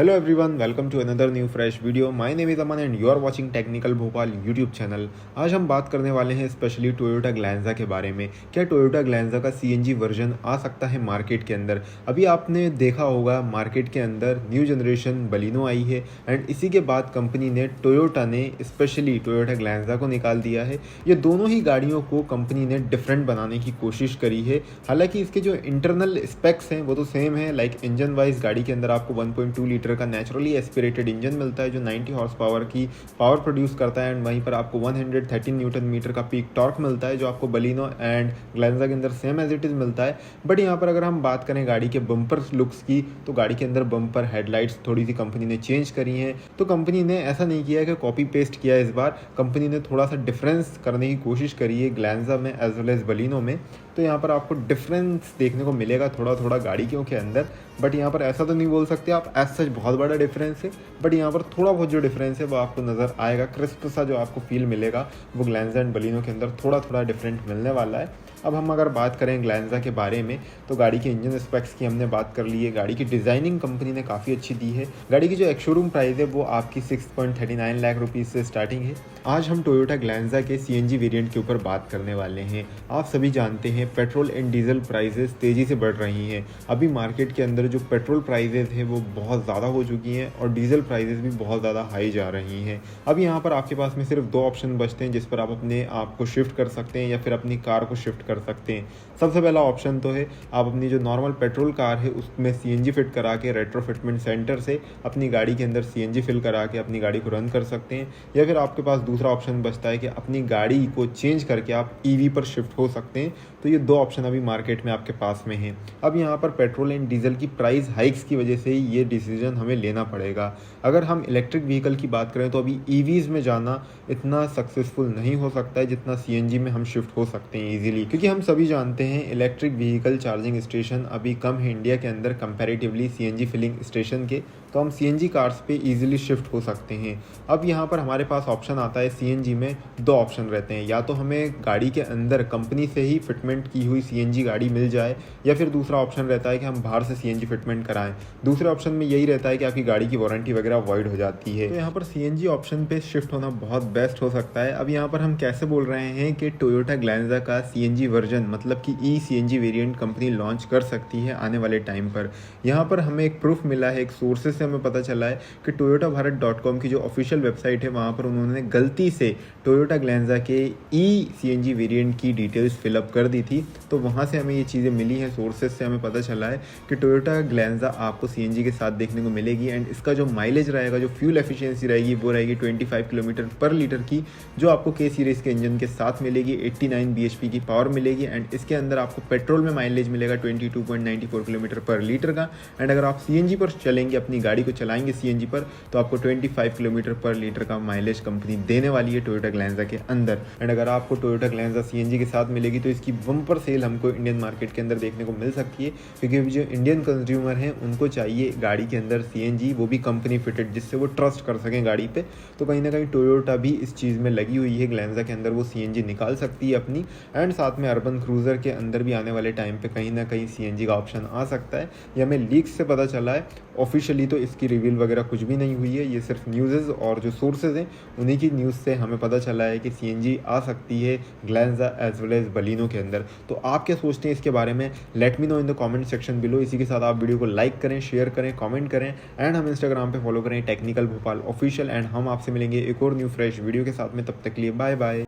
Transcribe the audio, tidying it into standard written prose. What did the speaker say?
Hello everyone, welcome to another new fresh video. My name is Aman and you are watching Technical Bhopal YouTube channel. आज हम बात करने वाले हैं specially Toyota Glanza के बारे में। क्या टोयोटा ग्लैंजा का CNG वर्जन आ सकता है मार्केट के अंदर? अभी आपने देखा होगा मार्केट के अंदर न्यू जनरेशन बलिनो आई है एंड इसी के बाद कंपनी ने टोयोटा ने स्पेशली टोयोटा ग्लैंजा को निकाल दिया है। ये दोनों ही गाड़ियों को कंपनी ने डिफरेंट बनाने की कोशिश करी है। हालांकि इसके जो इंटरनल स्पेक्स हैं वो तो सेम है, लाइक इंजन वाइज गाड़ी के अंदर आपको 1.2 लीटर का नेचुरली एस्पिरेटेड इंजन मिलता है जो 90 हॉर्स पावर की पावर प्रोड्यूस करता है एंड वहीं पर आपको 113 न्यूटन मीटर का पीक टॉर्क मिलता है जो आपको बलिनो एंड ग्लैंजा के अंदर सेम एज इट इज़ मिलता है। बट यहाँ पर अगर हम बात करें गाड़ी के बम्पर लुक्स की तो गाड़ी के अंदर बम्पर हेडलाइट्स थोड़ी सी कंपनी ने चेंज करी हैं। तो कंपनी ने ऐसा नहीं किया है कि कॉपी पेस्ट किया है, इस बार कंपनी ने थोड़ा सा डिफरेंस करने की कोशिश करी है ग्लैंजा में एज वेल एज बलिनो में। तो यहाँ पर आपको डिफरेंस देखने को मिलेगा थोड़ा थोड़ा गाड़ियों के अंदर। बट यहाँ पर ऐसा तो नहीं बोल सकते आप एज सच बहुत बड़ा डिफरेंस है, बट यहाँ पर थोड़ा बहुत जो डिफरेंस है वो आपको नज़र आएगा। क्रिस्प सा जो आपको फील मिलेगा वो ग्लैंजा एंड बलिनो के अंदर थोड़ा थोड़ा डिफरेंट मिलने वाला है। अब हम अगर बात करें ग्लैंजा के बारे में तो गाड़ी के इंजन स्पेक्स की हमने बात कर ली है। गाड़ी की डिज़ाइनिंग कंपनी ने काफ़ी अच्छी दी है। गाड़ी की जो एक्स-शोरूम प्राइस है वो आपकी 6.39 लाख रुपीज़ से स्टार्टिंग है। आज हम टोयोटा ग्लैंजा के CNG वेरिएंट के ऊपर बात करने वाले हैं। आप सभी जानते हैं पेट्रोल एंड डीजल प्राइसेस तेज़ी से बढ़ रही हैं। अभी मार्केट के अंदर जो पेट्रोल प्राइसेस है वो बहुत ज़्यादा हो चुकी हैं और डीजल प्राइसेस भी बहुत ज़्यादा हाई जा रही हैं। अब यहाँ पर आपके पास में सिर्फ दो ऑप्शन बचते हैं जिस पर आप अपने आप को शिफ्ट कर सकते हैं या फिर अपनी कार को शिफ्ट कर सकते हैं। सबसे पहला ऑप्शन तो है आप अपनी जो नॉर्मल पेट्रोल कार है उसमें CNG फिट करा के रेट्रोफिटमेंट सेंटर से अपनी गाड़ी के अंदर CNG फिल करा के अपनी गाड़ी को रन कर सकते हैं, या फिर आपके पास दूसरा ऑप्शन बचता है कि अपनी गाड़ी को चेंज करके आप EV पर शिफ्ट हो सकते हैं। तो ये दो ऑप्शन अभी मार्केट में आपके पास में हैं। अब यहाँ पर पेट्रोल एंड डीजल की प्राइस हाइक्स की वजह से ही ये डिसीजन हमें लेना पड़ेगा। अगर हम इलेक्ट्रिक व्हीकल की बात करें तो अभी EVs में जाना इतना सक्सेसफुल नहीं हो सकता है जितना CNG में हम शिफ्ट हो सकते हैं ईजिली, क्योंकि हम सभी जानते हैं इलेक्ट्रिक व्हीकल चार्जिंग स्टेशन अभी कम है इंडिया के अंदर कंपैरेटिवली CNG फिलिंग स्टेशन के। तो हम CNG कार्स पे इजीली शिफ्ट हो सकते हैं। अब यहाँ पर हमारे पास ऑप्शन आता है CNG में दो ऑप्शन रहते हैं, या तो हमें गाड़ी के अंदर कंपनी से ही फिटमेंट की हुई CNG गाड़ी मिल जाए, या फिर दूसरा ऑप्शन रहता है कि हम बाहर से CNG फिटमेंट कराएं। दूसरे ऑप्शन में यही रहता है कि आपकी गाड़ी की वारंटी वगैरह वॉइड हो जाती है। तो यहाँ पर CNG ऑप्शन पे शिफ्ट होना बहुत बेस्ट हो सकता है। अब यहाँ पर हम कैसे बोल रहे हैं कि टोयोटा ग्लैंजा का CNG वर्जन मतलब कि CNG वेरिएंट कंपनी लॉन्च कर सकती है आने वाले टाइम पर। यहाँ पर हमें एक प्रूफ मिला है, एक सोर्सेज से हमें पता चला है कि toyotabharat.com की जो ऑफिशियल वेबसाइट है वहाँ पर उन्होंने गलती से टोयोटा ग्लैंजा के CNG वेरिएंट की डिटेल्स फिलअप कर दी थी। तो वहाँ से हमें ये चीज़ें मिली हैं, सोर्सेज से हमें पता चला है कि टोयोटा ग्लैंजा आपको CNG के साथ देखने को मिलेगी एंड इसका जो माइलेज रहेगा, जो फ्यूल एफिशिएंसी रहेगी वो रहेगी 25 किलोमीटर पर लीटर की, जो आपको K सीरीज़ के इंजन के साथ मिलेगी। 89 bhp की पावर मिलेगी एंड इसके अंदर आपको पेट्रोल में माइलेज मिलेगा 22.94 किलोमीटर पर लीटर का। एंड अगर आप CNG पर चलेंगे, अपनी गाड़ी को चलाएंगे CNG पर, तो आपको 25 किलोमीटर पर लीटर का माइलेज कंपनी देने वाली है टोयोटा ग्लैंजा के अंदर। एंड अगर आपको टोयोटा ग्लैंजा CNG के साथ मिलेगी तो इसकी बम्पर सेल हमको इंडियन मार्केट के अंदर देखने को मिल सकती है, क्योंकि जो इंडियन कंज्यूमर हैं उनको चाहिए गाड़ी के अंदर CNG, वो भी कंपनी फिटेड, जिससे वो ट्रस्ट कर सकें गाड़ी पे। तो कहीं ना कहीं टोयोटा भी इस चीज़ में लगी हुई है, ग्लैंजा के अंदर वो CNG निकाल सकती है अपनी। एंड साथ में अर्बन क्रूज़र के अंदर भी आने वाले टाइम पे कहीं ना कहीं CNG का ऑप्शन आ सकता है। ये हमें लीक्स से पता चला है, ऑफिशियली तो इसकी रिवील वगैरह कुछ भी नहीं हुई है। ये सिर्फ न्यूज़ और जो सोर्सेज हैं उन्हीं की न्यूज़ से हमें पता चला है कि CNG आ सकती है Glanza as well as Baleno के अंदर। तो आप क्या सोचते हैं इसके बारे में? Let me know in the comment section below. इसी के साथ आप वीडियो को लाइक करें, शेयर करें, कमेंट करें एंड हम इंस्टाग्राम पे फॉलो करें टेक्निकल भोपाल ऑफिशियल। एंड हम आपसे मिलेंगे एक और न्यू फ्रेश वीडियो के साथ में। तब तक के लिए बाय बाय।